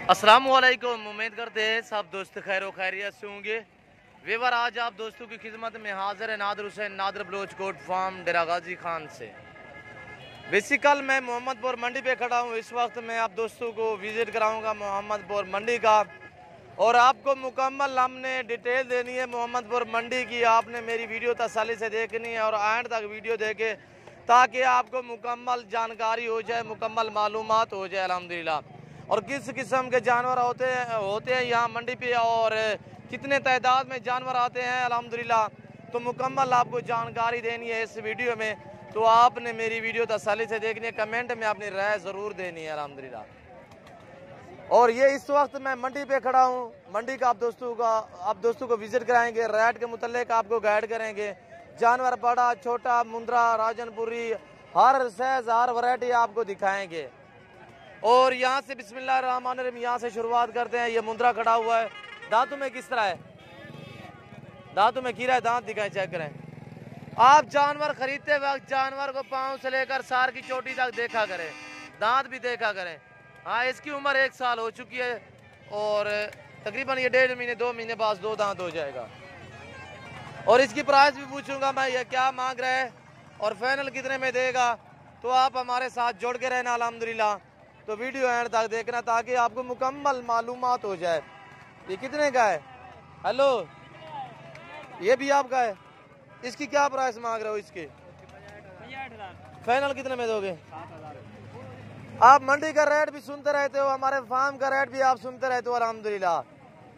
अस्सलामुअलैकुम। उम्मीद करते हैं सब दोस्त खैर खैरियत से होंगे। वेवर आज आप दोस्तों की खिदमत में हाजिर है नादर हुसैन नादर बलोच कोट फार्म डेरा गाजी खान से। बेसिकल मैं मोहम्मदपुर मंडी पे खड़ा हूँ। इस वक्त मैं आप दोस्तों को विज़िट कराऊंगा मोहम्मदपुर मंडी का, और आपको मुकम्मल हमने डिटेल देनी है मोहम्मदपुर मंडी की। आपने मेरी वीडियो तसल्ली से देखनी है और एंड तक वीडियो देखे ताकि आपको मुकम्मल जानकारी हो जाए, मुकम्मल मालूमात हो जाए अल्हम्दुलिल्लाह। और किस किस्म के जानवर होते हैं यहाँ मंडी पे और कितने तादाद में जानवर आते हैं अल्हम्दुलिल्लाह, तो मुकम्मल आपको जानकारी देनी है इस वीडियो में। तो आपने मेरी वीडियो तसल्ली से देखनी है, कमेंट में अपनी राय ज़रूर देनी है अल्हम्दुलिल्लाह। और ये इस वक्त मैं मंडी पे खड़ा हूँ। मंडी का आप दोस्तों को विजिट कराएंगे, रेट के मुतल्लिक आपको गाइड करेंगे। जानवर बड़ा छोटा मुंद्रा राजनपुरी हर साइज हर वैरायटी आपको दिखाएंगे। और यहाँ से बिस्मिल्लाहिर्रहमानिर्रहीम यहाँ से शुरुआत करते हैं। ये मुंद्रा खड़ा हुआ है, दांतों में किस तरह है, दांतों में कीड़ा है, दांत दिखाएं, चेक करें। आप जानवर खरीदते वक्त जानवर को पाँव से लेकर सार की चोटी तक देखा करें, दांत भी देखा करें। हाँ, इसकी उम्र 1 साल हो चुकी है और तकरीबन ये 1.5 महीने 2 महीने बाद 2 दांत हो जाएगा। और इसकी प्राइस भी पूछूंगा मैं, ये क्या मांग रहा है और फाइनल कितने में देगा। तो आप हमारे साथ जुड़ के रहना अल्हम्दुलिल्लाह। तो वीडियो एंड तक देखना ताकि आपको मुकम्मल मालूमात हो जाए। ये कितने का है? हेलो, ये भी आपका है? इसकी क्या प्राइस मांग रहे हो? इसके फाइनल कितने में दोगे? आप मंडी का रेट भी सुनते रहते हो, हमारे फार्म का रेट भी आप सुनते रहते हो अल्हम्दुलिल्लाह।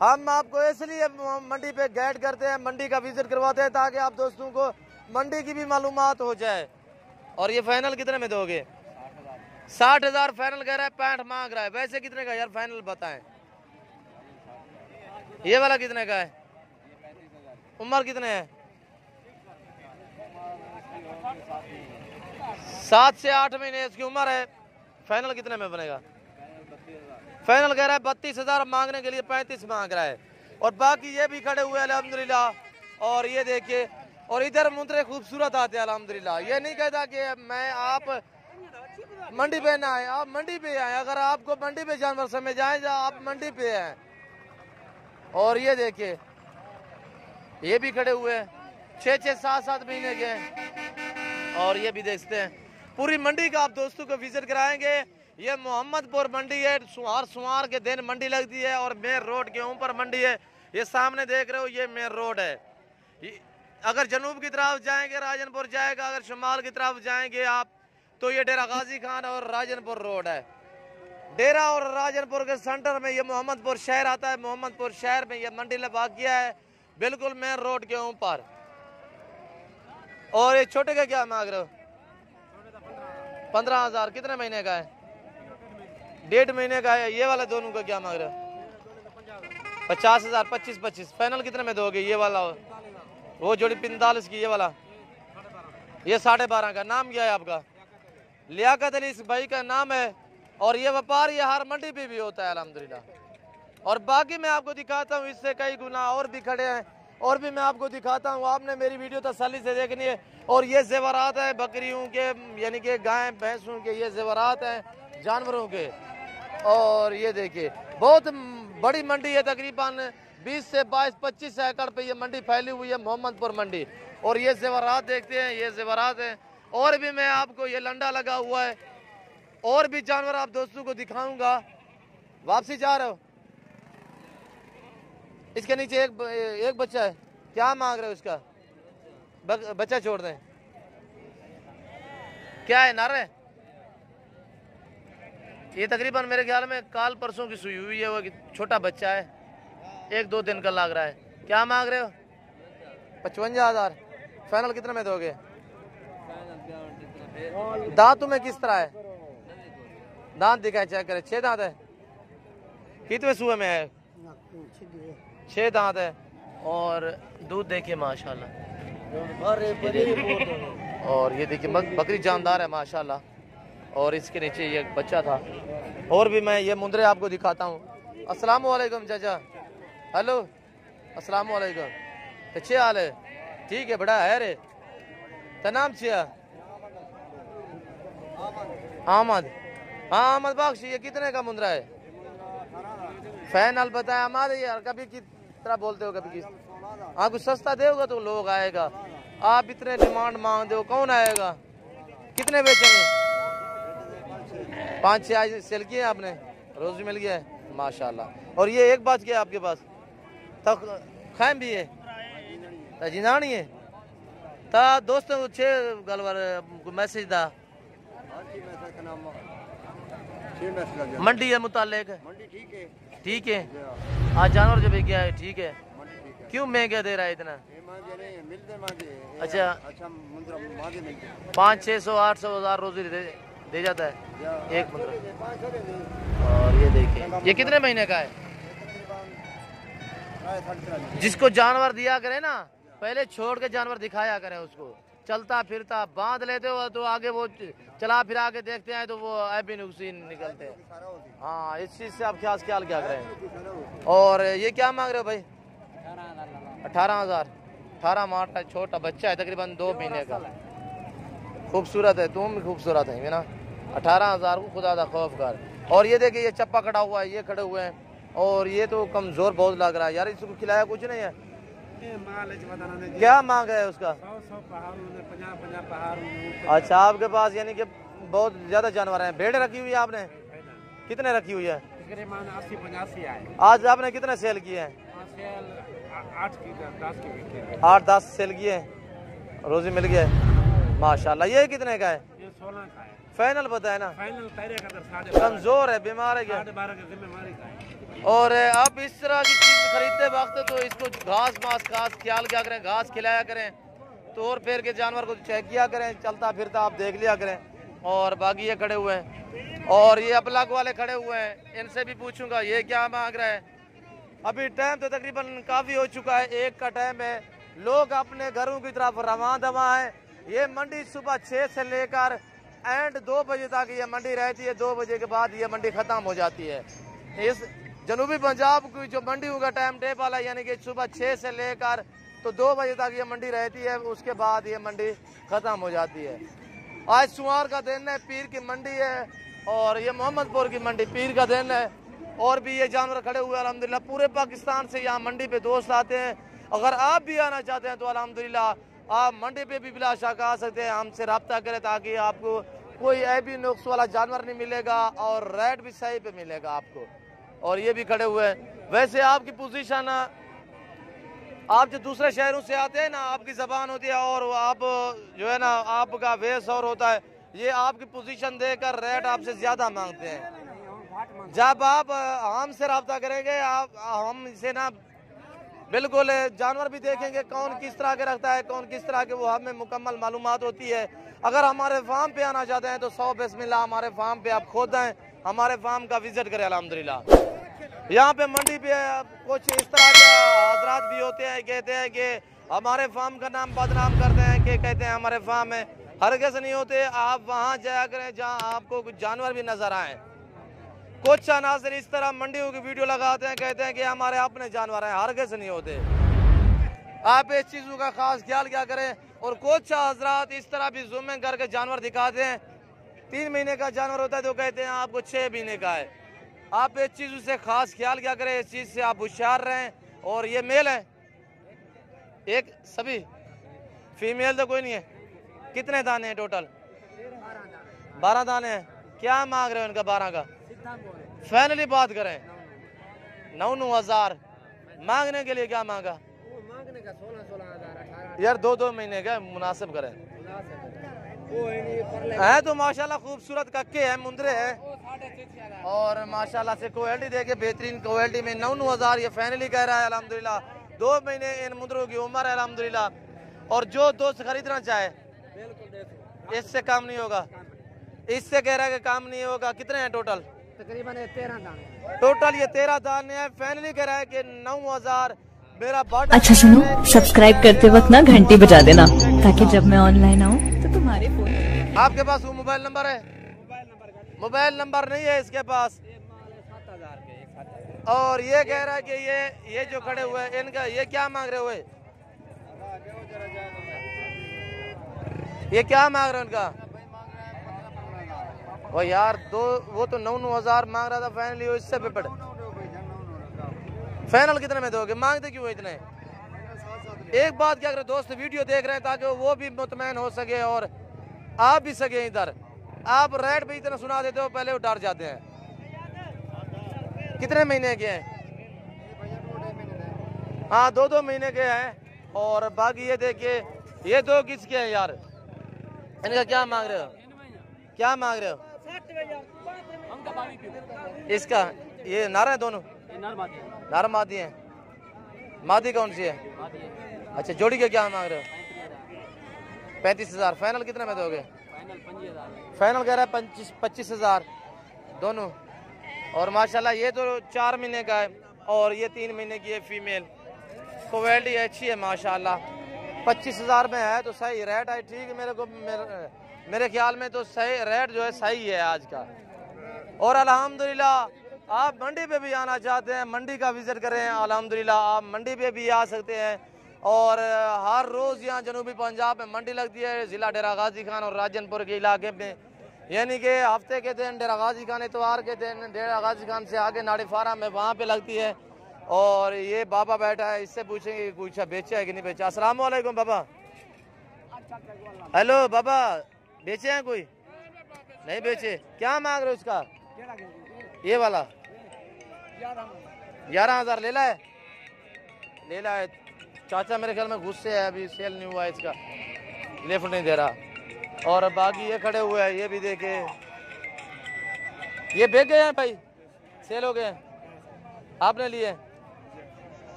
हम आपको इसलिए मंडी पे गाइड करते हैं, मंडी का विजिट करवाते हैं ताकि आप दोस्तों को मंडी की भी मालूमात हो जाए। और ये फाइनल कितने में दोगे? 60,000 फाइनल कह रहा है, 65 मांग रहा है। वैसे कितने का यार फाइनल बताएं? ये वाला कितने का है? उम्र कितने है? 7 से 8 महीने इसकी उम्र है। फाइनल कितने में बनेगा? फाइनल कह रहा है 32,000, मांगने के लिए 35 मांग रहा है। और बाकी ये भी खड़े हुए अल्हम्दुलिल्लाह। और ये देखिए, और इधर मुंद्रे खूबसूरत आते हैं अल्हम्दुलिल्लाह। ये नहीं कहता कि मैं आप मंडी पे ना आए, आप मंडी पे आए। अगर आपको मंडी पे जानवर समझ आए जा, आप मंडी पे आए। और ये देखिए, ये भी खड़े हुए हैं, 6-6 7-7 महीने के हैं। और ये भी देखते हैं, पूरी मंडी का आप दोस्तों को विजिट कराएंगे। ये मोहम्मदपुर मंडी है, सोमवार के दिन मंडी लगती है और मेन रोड के ऊपर मंडी है। ये सामने देख रहे हो, ये मेन रोड है। अगर जनूब की तरफ जाएंगे राजनपुर जाएगा, अगर शुमाल की तरफ जाएंगे आप तो ये डेरा गाजी खान और राजनपुर रोड है। डेरा और राजनपुर के सेंटर में ये मोहम्मदपुर शहर आता है। मोहम्मदपुर शहर में ये मंडी वाक़िया है, बिल्कुल मेन रोड के ऊपर। और ये छोटे का क्या मांग रहे हो? 15,000। कितने महीने का है? 1.5 महीने का है। ये वाला दोनों का क्या मांग रहे हो? 50,000। 25-25 फाइनल कितने में दोगे? ये वाला वो जोड़ी 45 की, ये वाला ये 12.5 का। नाम क्या है आपका? लियाकत अली इस भाई का नाम है। और ये व्यापार ये हर मंडी पे भी होता है अल्हम्दुलिल्लाह। और बाकी मैं आपको दिखाता हूँ, इससे कई गुना और भी खड़े हैं और भी मैं आपको दिखाता हूँ। आपने मेरी वीडियो तसल्ली से देखनी है। और ये जेवरात है बकरियों के, यानी कि गाय भैंसों के ये जेवरात हैं जानवरों के। और ये देखिए, बहुत बड़ी मंडी है, तकरीबन 20 से 22-25 एकड़ पे ये मंडी फैली हुई है मोहम्मदपुर मंडी। और ये जेवरात देखते हैं, ये जेवरात हैं। और भी मैं आपको, ये लंडा लगा हुआ है, और भी जानवर आप दोस्तों को दिखाऊंगा। वापसी जा रहे हो? इसके नीचे एक बच्चा है, क्या मांग रहे हो इसका? बच्चा छोड़ दें। क्या है, नर है? ये तकरीबन मेरे ख्याल में काल परसों की सुई हुई है, वो छोटा बच्चा है, 1-2 दिन का लग रहा है। क्या मांग रहे हो? 55,000। फाइनल कितने में दोगे? दांतों में किस तरह है? दांत दिखाए, चेक करें। 6 दांत है। कितने सूए में है? 6 दांत है। और दूध देखिए माशाल्लाह। और ये देखिए बकरी जानदार है माशाल्लाह। और इसके नीचे ये बच्चा था। और भी मैं ये मुंद्रे आपको दिखाता हूँ। अस्सलाम वालेकुम चाचा। हेलो, अस्सलाम वालेकुम। अच्छे हाल है? ठीक है, बड़ा है रे। तो नाम छिया? अहमद। हाँ अहमद बख्श। ये कितने का मुंद्रा है? फाइनल बताया हमारे यार, कभी की तरह बोलते हो कभी किस। हाँ कुछ सस्ता देगा तो लोग आएगा, आप इतने डिमांड मांगते हो कौन आएगा। कितने बेचेंगे? 5-6 आज सेल किए आपने, रोज मिल गया है माशाल्लाह। और ये एक बात क्या आपके पास तक खैम भी है तजिनानी है ता दोस्तों 6 गलवर मैसेज दा मंडी है मुतालिक ठीक है। आज जानवर जब गया है ठीक है, क्यों महंगा दे रहा है इतना? अच्छा 500-600-800 रोजी दे जाता है एक मुंद्रा। और ये देखिए ये कितने महीने का है? जिसको जानवर दिया करे ना पहले छोड़ के जानवर दिखाया करें उसको, चलता फिरता बांध लेते हो तो आगे वो चला फिरा के देखते हैं तो वो ऐबी नुकसान निकलते हैं। हाँ इस चीज से आप खास ख्याल क्या करें। और ये क्या मांग रहे हो भाई? 18,000। 18 माह छोटा बच्चा है तकरीबन 2 महीने का, खूबसूरत है, तुम भी खूबसूरत है ना। 18,000 को खुदा दा खौफ कर। और ये देखिए ये चप्पा कटा हुआ है, ये खड़े हुए हैं और ये तो कमजोर बहुत लग रहा है यार, इसको खिलाया कुछ नहीं है। क्या मांग है उसका? 100 अच्छा आपके पास यानी कि बहुत ज्यादा जानवर हैं। भेड़ रखी हुई है आपने? कितने रखी हुई है? 80-85 आज आपने कितने सेल किए हैं? 8-10 सेल किए हैं, रोजी मिल गया माशाल्लाह। ये कितने का है? 16 का है। फाइनल बताए ना? फाइनल कमजोर है, बीमार है क्या? और आप इस तरह की चीज खरीदते वक्त तो इसको घास मास खास ख्याल क्या करें, घास खिलाया करें, तोड़ फेर के जानवर को चेक किया करें, चलता फिरता आप देख लिया करें। और बाकी ये खड़े हुए हैं और ये अपलाग वाले खड़े हुए हैं, इनसे भी पूछूंगा ये क्या मांग रहा है। अभी टाइम तो तकरीबन काफी हो चुका है, 1 का टाइम है, लोग अपने घरों की तरफ रवां दवा है। ये मंडी सुबह 6 से लेकर एंड 2 बजे तक ये मंडी रहती है, 2 बजे के बाद ये मंडी खत्म हो जाती है। इस जनूबी पंजाब की जो मंडियों का टाइम टेबल है यानी कि सुबह 6 से लेकर तो 2 बजे तक ये मंडी रहती है, उसके बाद ये मंडी खत्म हो जाती है। आज सुमार का दिन है, पीर की मंडी है और ये मोहम्मदपुर की मंडी पीर का दिन है। और भी ये जानवर खड़े हुए अल्हम्दुलिल्लाह, पूरे पाकिस्तान से यहाँ मंडी पे दोस्त आते हैं। अगर आप भी आना चाहते हैं तो अल्हम्दुलिल्लाह आप मंडी पे भी बिला शक आ सकते हैं, हमसे रब्ता करें ताकि आपको कोई ऐबी नुक्स वाला जानवर नहीं मिलेगा और रेट भी सही पे मिलेगा आपको। और ये भी खड़े हुए हैं। वैसे आपकी पोजीशन, आप जो दूसरे शहरों से आते हैं ना, आपकी जबान होती है और आप जो है ना आपका वेस और होता है, ये आपकी पोजीशन देकर रेट आपसे ज्यादा मांगते हैं। जब आप हमसे रब्ता करेंगे आप हम इसे ना बिल्कुल जानवर भी देखेंगे कौन किस तरह के रखता है, कौन किस तरह के, वो हमें मुकम्मल मालूमात होती है। अगर हमारे फार्म पे आना चाहते हैं तो 100 बिस्मिल्लाह हमारे फार्म पे आप खुद आए, हमारे फार्म का विजिट करें अल्हम्दुलिल्लाह। यहाँ पे मंडी पे कुछ इस तरह के हजरात भी होते हैं, कहते हैं कि हमारे फार्म का नाम बदनाम करते हैं, कि कहते हैं हमारे फार्म है, हरगिज़ नहीं होते। आप वहाँ जाया करें जहाँ आपको कुछ जानवर भी नजर आए। कुछ अनासर इस तरह मंडियों की वीडियो लगाते हैं, कहते हैं कि हमारे अपने जानवर हैं, हरगिज़ नहीं होते। आप इस चीज़ों का खास ख्याल क्या करें। और कुछ हजरात इस तरह भी जूमिंग करके जानवर दिखाते हैं, 3 महीने का जानवर होता है तो कहते हैं आपको 6 महीने का है। आप इस चीज़ों से खास ख्याल क्या करें, इस चीज़ से आप होशियार रहें। और ये मेल है एक, सभी फीमेल तो कोई नहीं है। कितने दाने हैं टोटल? 12 दाने हैं। क्या मांग रहे हैं उनका? 12 का फाइनली बात करें 9,000 मांगने के लिए। क्या मांगा? मांगने का 16,000 यार 2-2 महीने का मुनासिब करें। है तो माशाल्लाह खूबसूरत कक्के हैं, मुंदरे हैं और माशाल्लाह से क्वालिटी देखे बेहतरीन क्वालिटी में 9,000 ये फाइनली कह रहा है अल्हम्दुलिल्लाह। 2 महीने इन मुंदरों की उम्र है अल्हम्दुलिल्लाह। और जो दोस्त खरीदना चाहे इससे काम नहीं होगा, इससे कह रहा है कि काम नहीं होगा। कितने हैं टोटल? तकरीबन 13 दाने टोटल। ये 13 दाने हैं, फाइनली कह रहा है कि 9,000 मेरा बॉर्डर। अच्छा सुनो, सब्सक्राइब करते वक्त ना घंटी बजा देना ताकि जब मैं ऑनलाइन आऊँ तो तुम्हारे फोन। आपके पास वो मोबाइल नंबर है? मोबाइल नंबर नहीं है इसके पास। और ये कह रहा है कि ये जो खड़े हुए हैं इनका ये क्या मांग रहे हुए? ये क्या मांग रहे हैं उनका? वो यार वो तो 9,000 मांग रहा था फाइनली, इससे भी पड़े फाइनल कितने में दोगे? मांगते क्यों इतने? एक बात क्या करें दोस्त, वीडियो देख रहे हैं ताकि वो भी मुतमैन हो सके और आप भी सके। इधर आप रेट भी इतना सुना देते हो, पहले वो डर जाते हैं। कितने महीने के हैं? हाँ 2-2 महीने के हैं। और बाकी ये देखिए, ये दो किसके हैं यार? इनका क्या मांग रहे हो? क्या मांग रहे हो? इसका ये नर है दोनों? नर मादी है। मादी कौन सी है? अच्छा, जोड़ी के क्या मांग रहे हो? 35,000। फाइनल कितने में दोगे? फाइनल कह रहा है 25,000 दोनों। और माशाल्लाह ये तो 4 महीने का है और ये 3 महीने की है फीमेल। क्वालिटी अच्छी है माशाल्लाह। 25,000 में है तो सही रेट है, ठीक है। मेरे ख्याल में तो सही रेट जो है सही है आज का। और अल्हम्दुलिल्लाह आप मंडी पे भी आना चाहते हैं, मंडी का विजिट करें। अल्हम्दुलिल्लाह आप मंडी पे भी आ सकते हैं। और हर रोज़ यहाँ जनूबी पंजाब में मंडी लगती है, ज़िला डेरा गाजी खान और राजनपुर के इलाके में। यानी कि हफ्ते के दिन डेरा गाजी खान, इतवार के दिन डेरा गाजी खान से आगे नाड़ी फारा में वहाँ पे लगती है। और ये बाबा बैठा है, इससे पूछेंगे कुछ बेचा है कि नहीं बेचा। अस्सलाम वालेकुम बाबा। हेलो बाबा, बेचे हैं कोई? नहीं बेचे। क्या मांग रहे हो इसका? ये वाला 11,000 ले ला है। ले ला है चाचा, मेरे ख्याल में गुस्से है, अभी सेल नहीं हुआ है इसका, लिफ्ट नहीं दे रहा। और बाकी ये खड़े हुए हैं, ये भी देखे, ये बेच गए हैं भाई, सेल हो गए हैं। आपने लिए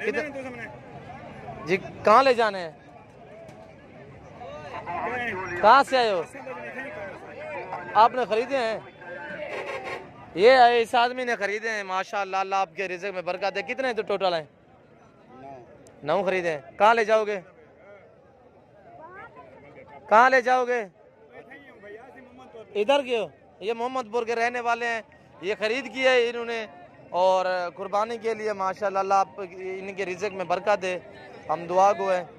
जी? कहाँ ले जाने हैं? कहाँ से आए हो? आपने खरीदे हैं? ये इस आदमी ने खरीदे हैं माशाअल्लाह। अल्लाह आपके रिज़्क़ में बरकत है। कितने तो टोटल हैं? 9 खरीदे हैं। कहाँ ले जाओगे? कहाँ ले जाओगे? इधर के हो? ये मोहम्मदपुर के रहने वाले हैं। ये खरीद की है इन्होंने और कुर्बानी के लिए माशाअल्लाह। अल्लाह आप इनके रिज़्क़ में बरकत दे, हम दुआ गो है।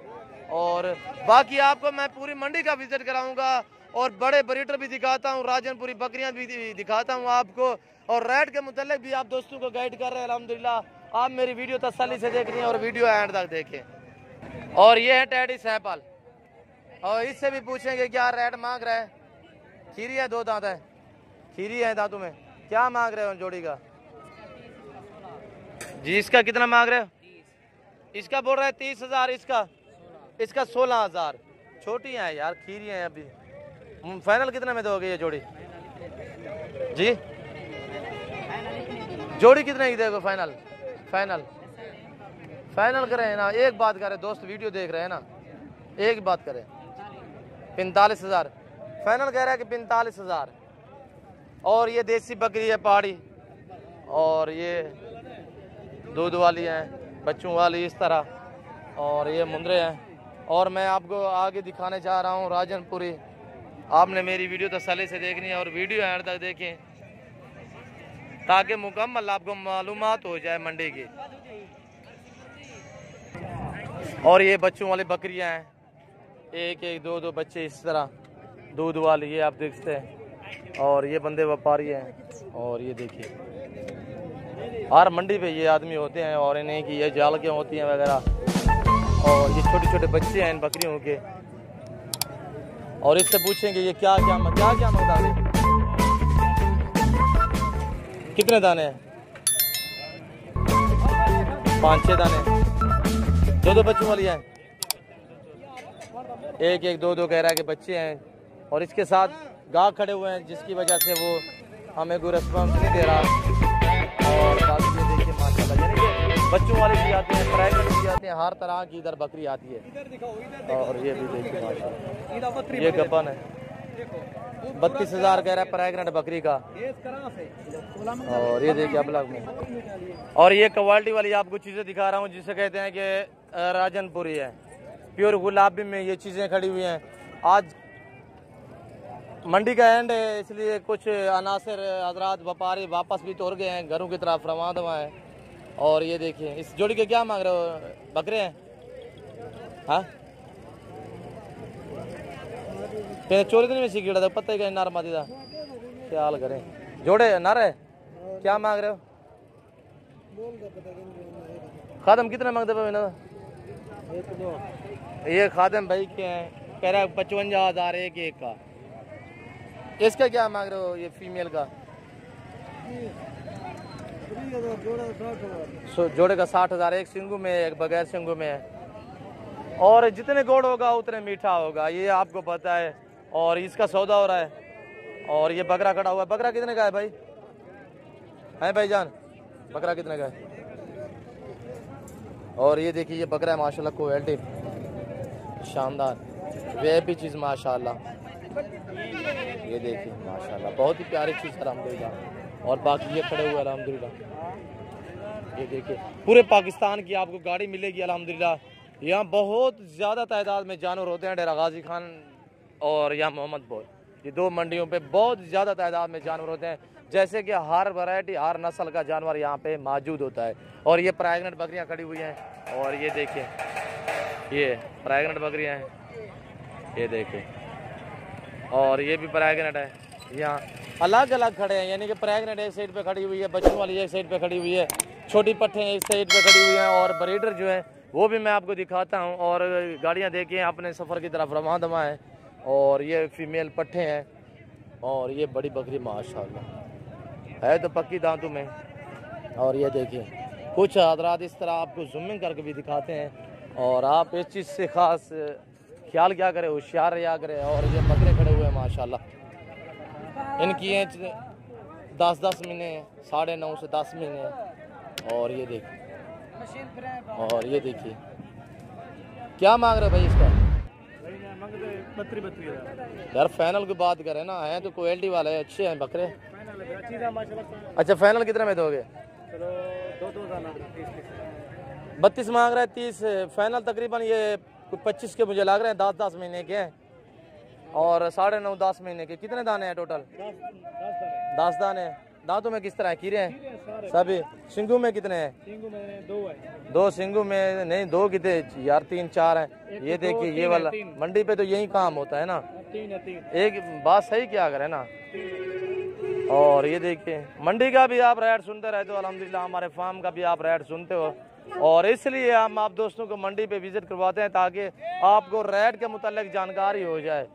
और बाकी आपको मैं पूरी मंडी का विजिट कराऊंगा और बड़े ब्रीडर भी दिखाता हूँ, राजनपुरी बकरियां भी दिखाता हूँ आपको। और रेट के मुतालिक भी आप दोस्तों को गाइड कर रहे हैं अल्हम्दुलिल्लाह। आप मेरी वीडियो तसल्ली से देखनी है और वीडियो एंड तक देखें। और ये है टैडी सैंपल, और इससे भी पूछेंगे क्या रेट मांग रहा है। खीरी है, 2 दांत है, खीरी है दांतों में। क्या मांग रहे हो जोड़ी का? जी इसका कितना मांग रहे हो? इसका बोल रहा है 30,000, इसका 16,000। छोटी है यार, खीरी है अभी। फाइनल कितने में दोगे ये जोड़ी? जी जोड़ी कितने की दोगे फाइनल? फाइनल करें ना, एक बात करें दोस्त, वीडियो देख रहे हैं ना, एक बात करें। 45,000 फाइनल कह रहा है कि 45,000। और ये देसी बकरी है पहाड़ी, और ये दूध वाली है, बच्चों वाली इस तरह। और ये मुंदरे हैं। और मैं आपको आगे दिखाने जा रहा हूँ राजनपुरी। आपने मेरी वीडियो तसल्ली से देखनी है और वीडियो एंड तक देखें ताकि मुकम्मल आपको मालूमात हो जाए मंडी की। और ये बच्चों वाली बकरियां हैं, 1-1, 2-2 बच्चे इस तरह दूध वाली, ये आप देखते हैं। और ये बंदे व्यापारी हैं। और ये देखिए हर मंडी पे ये आदमी होते हैं और इन्हें की ये जाल के होती हैं वगैरह। और ये छोटे छोटे बच्चे हैं इन बकरियों के। और इससे पूछेंगे ये क्या मंगता है? कितने दाने हैं? 5-6 दाने, 2-2 बच्चों वाली हैं। 1-1, 2-2 कह रहा है कि बच्चे हैं। और इसके साथ गाहक खड़े हुए हैं जिसकी वजह से वो हमें कोई रिस्पॉन्स नहीं दे रहा। और बाकी ये देखिए माशाल्लाह, यानी कि बच्चों वाले भी आते हैं, प्राइवेट भी आते हैं, हर तरह की इधर बकरी आती है। और ये भी देखिए माशाल्लाह, ये गब्बन है, 32,000 कह रहा है प्रेग्नेंट बकरी का। और ये देखिए अबलग में। और ये क्वालिटी वाली आपको चीज़ें दिखा रहा हूँ जिसे कहते हैं कि राजनपुरी है, प्योर गुलाबी में ये चीज़ें खड़ी हुई हैं। आज मंडी का एंड है, इसलिए कुछ अनासर हजरात व्यापारी वापस भी तोड़ गए हैं घरों की तरफ रवाना हुआ है। और ये देखिए इस जोड़ी के क्या मांग रहे हो? बकरे हैं? हाँ चोरी तो नहीं में सीखा था, पता ही कहीं नर मादी का ख्याल करें। जोड़े नर है, क्या मांग रहे हो? खादम कितना मांगते भाई ना? ये खादम भाई के हैं, कह रहा है 55,000 एक का। इसका क्या मांग रहे हो ये फीमेल का? जोड़े का 60,000, एक सिंगू में एक बगैर सिंगू में है। और जितने गोड़ होगा उतने मीठा होगा, ये आपको पता है। और इसका सौदा हो रहा है। और ये बकरा खड़ा हुआ है। बकरा कितने का है भाई? है भाईजान, बकरा कितने का है? और ये देखिए ये बकरा है माशाल्लाह, क्वालिटी शानदार, वीआईपी चीज़ माशाल्लाह। ये देखिए माशाल्लाह बहुत ही प्यारी चीज़ है अल्हम्दुलिल्लाह। और बाकी ये खड़े हुए अल्हम्दुलिल्लाह। ये देखिए पूरे पाकिस्तान की आपको गाड़ी मिलेगी अल्हम्दुलिल्लाह। यहाँ बहुत ज़्यादा तादाद में जानवर होते हैं, डेरा गाजी खान और यहाँ मोहम्मदपुर, ये दो मंडियों पे बहुत ज़्यादा तादाद में जानवर होते हैं। जैसे कि हर वैरायटी हर नस्ल का जानवर यहाँ पे मौजूद होता है। और ये प्रेग्नेंट बकरियाँ खड़ी हुई हैं। और ये देखिए ये प्रेग्नेंट बकरियाँ हैं, ये देखिए। और ये भी प्रेग्नेंट है। यहाँ अलग अलग खड़े हैं, यानी कि प्रेग्नेंट एक साइड पे खड़ी हुई है, बच्चों वाली एक साइड पे खड़ी हुई है, छोटी पट्ठे एक साइड पे खड़ी हुई हैं। और ब्रीडर जो है वो भी मैं आपको दिखाता हूँ। और गाड़ियाँ देखिए अपने सफ़र की तरफ रवां दवा है। और ये फीमेल पट्ठे हैं। और ये बड़ी बकरी माशाल्लाह है तो पक्की दांतों में। और ये देखिए कुछ हज़रात इस तरह आपको जूमिंग करके भी दिखाते हैं। और आप इस चीज़ से ख़ास ख्याल क्या करें, होशियार रहा करें। और ये बकरे खड़े हुए हैं माशाल्लाह, इनकी एज 10-10 महीने, 9.5 से 10 महीने। और ये देखिए, और ये देखिए क्या मांग रहे भाई इसका? 32,000 यार फाइनल की बात करें ना, है तो क्वालिटी वाले अच्छे हैं बकरे। अच्छा फाइनल कितने में दोगे? 32 मांग रहे हैं, 30 फाइनल। तकरीबन ये 25 के मुझे लग रहे हैं, 10-10 महीने के हैं। और 9.5-10 महीने के। कितने दाने हैं टोटल? 10 दाने। दांतों में किस तरह है? कीड़े हैं सभी। सिंगू में कितने हैं? सिंगू में 2 है। 2 सिंगू में नहीं, 2 कितने यार? 3-4 हैं। ये देखिए ये वाला मंडी पे तो यही काम होता है ना, 3 एक बात सही क्या करें ना। और ये देखिए मंडी का भी आप रेट सुनते रहते हो अल्हम्दुलिल्लाह, हमारे फार्म का भी आप रेट सुनते हो। और इसलिए हम आप दोस्तों को मंडी पे विजिट करवाते हैं ताकि आपको रेट के मुतालिक जानकारी हो जाए।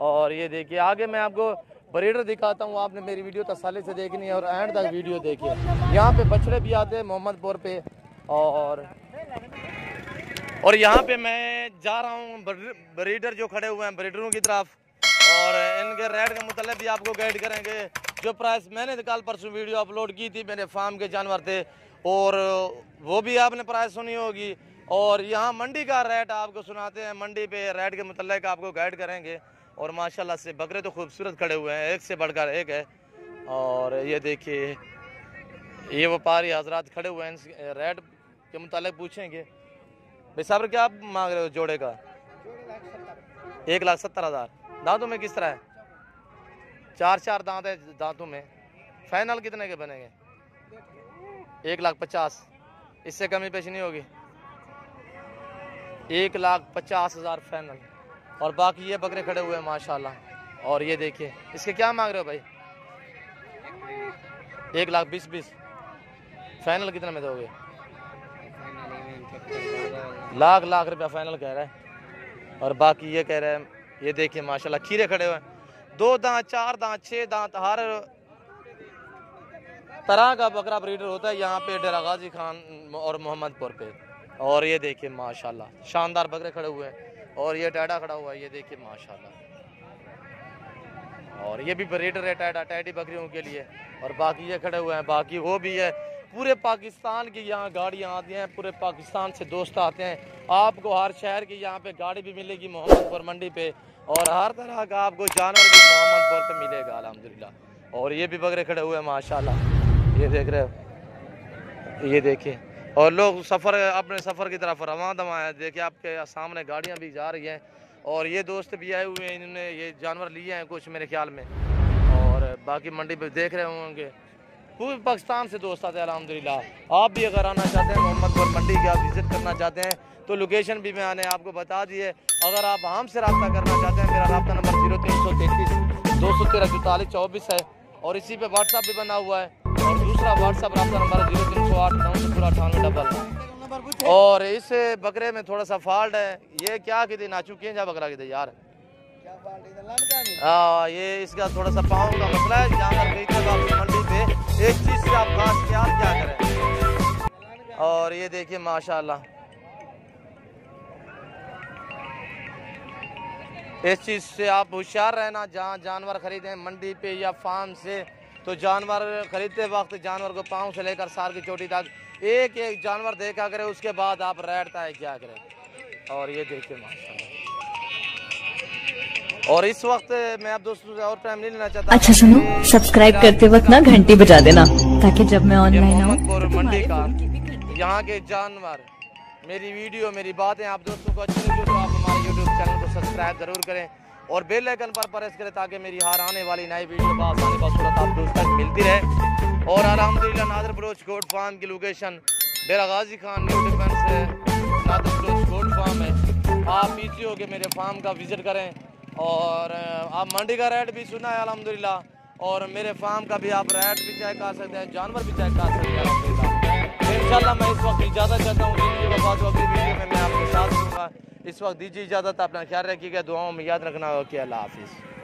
और ये देखिए आगे मैं आपको ब्रीडर दिखाता हूँ। आपने मेरी वीडियो तसल्ली से देखनी है और एंड तक वीडियो देखिए। यहाँ पे बछड़े भी आते हैं मोहम्मदपुर पे। और यहाँ पे मैं जा रहा हूँ ब्रीडर जो खड़े हुए हैं ब्रीडरों की तरफ। और इनके रेट के मुतालिक भी आपको गाइड करेंगे। जो प्राइस मैंने कल परसों वीडियो अपलोड की थी, मेरे फार्म के जानवर थे, और वो भी आपने प्राइस सुनी होगी। और यहाँ मंडी का रेट आपको सुनाते हैं, मंडी पे रेट के मुतालिक आपको गाइड करेंगे। और माशाल्लाह से बकरे तो खूबसूरत खड़े हुए हैं, एक से बढ़कर एक है। और ये देखिए ये व्यापारी हजरात खड़े हुए हैं, रेट के मुतालिक पूछेंगे। भाई साहब क्या आप मांग रहे हो जोड़े का? 1,70,000। दांतों में किस तरह है? 4 दांत है दांतों में। फाइनल कितने के बनेंगे? 1,50,000। इससे कमी पेश नहीं होगी? 1,50,000 फाइनल। और बाकी ये बकरे खड़े हुए हैं माशाल्लाह। और ये देखिए इसके क्या मांग रहे हो भाई? 1,20,000। फाइनल कितने में दोगे? लाख रुपया फाइनल कह रहा है। और बाकी ये कह रहे हैं, ये देखिए माशाल्लाह खीरे खड़े हुए हैं। 2 दांत, 4 दांत, 6 दांत, हर तरह का बकरा ब्रीडर होता है यहाँ पे डेरा गाजी खान और मोहम्मदपुर पे। और ये देखिए माशाल्लाह शानदार बकरे खड़े हुए हैं। और ये टैडा खड़ा हुआ है, ये देखिए माशाल्लाह। और ये भी ब्रीडर है टैडा, टैडी बकरियों के लिए। और बाकी ये खड़े हुए हैं, बाकी वो भी है। पूरे पाकिस्तान की यहाँ गाड़ियाँ आती हैं, पूरे पाकिस्तान से दोस्त आते हैं। आपको हर शहर की यहाँ पे गाड़ी भी मिलेगी मोहम्मदपुर मंडी पे। और हर तरह का आपको जानवर भी मोहम्मदपुर पे मिलेगा अल्हम्दुलिल्लाह। और ये भी बकरे खड़े हुए हैं माशाल्लाह, ये देख रहे हो, ये देखिए। और लोग सफ़र अपने सफ़र की तरफ रवां दवा है। देखिए आपके सामने गाड़ियाँ भी जा रही हैं। और ये दोस्त भी आए हुए हैं, इन्होंने ये जानवर लिए हैं कुछ मेरे ख्याल में। और बाकी मंडी पे देख रहे होंगे पूरे पाकिस्तान से दोस्त आते हैं अल्हम्दुलिल्लाह। आप भी अगर आना चाहते हैं मोहम्मदपुर मंडी की, आप विज़िट करना चाहते हैं तो लोकेशन भी मैंने आपको बता दी है। अगर आप हमसे रब्ता करना चाहते हैं, मेरा रब्ता नंबर 0333 213 44 24 है। और इसी पे व्हाट्सअप भी बना हुआ है। और दूसरा व्हाट्सअप रब्ता नंबर 03 9 पूरा 98 डबल। और इस बकरे में थोड़ा सा फॉल्ट है, ये क्या कि ना चुके जा बकरा की यार, ये इसका थोड़ा सा पाँव का मसला है। जानवर खरीदते वक्त मंडी पे एक चीज़ से आप खास ख्याल क्या करें। और ये देखिए माशाल्लाह, इस चीज़ से आप होशियार रहना, जहाँ जानवर खरीदें मंडी पे या फार्म से, तो जानवर खरीदते वक्त जानवर को पाँव से लेकर सार की चोटी तक एक एक जानवर देखा करें, उसके बाद आप रेटता है क्या करें। और ये देखिए माशाल्लाह। और इस वक्त मैं आप दोस्तों से और टाइम नहीं लेना चाहता। अच्छा सुनो, सब्सक्राइब करते वक्त ना घंटी बजा देना, ताकि जब मैं ऑनलाइन आऊँ मंडी का यहाँ के जानवर, मेरी वीडियो मेरी बातें आप दोस्तों को अच्छी लगी तो आप हमारे यूट्यूब चैनल को सब्सक्राइब जरूर करें और बेल आइकन पर प्रेस करें, ताकि मेरी हर आने वाली नई वीडियो बआसानी बसूरत आप दोस्तों तक मिलती रहे। और अल्हम्दुलिल्लाह नादर बलोच गोट फार्म की location Dera Ghazi Khan new defence Nader Baloch goat farm है। आप पीछे हो के मेरे फार्म का विजिट करें। और आप मंडी का रेट भी सुना है अल्हम्दुलिल्लाह, और मेरे फार्म का भी आप रेट भी चेक कर सकते हैं, जानवर भी चेक कर सकते हैं अल्हम्दुलिल्लाह। इंशाल्लाह मैं इस वक्त इजाज़त चाहता हूँ, अगली वीडियो में मैं आपके साथ दूँगा। इस वक्त दीजिए इजाज़त, अपना ख्याल रखिएगा, दुआओं में याद रखना। ओके, अल्लाह हाफिज़।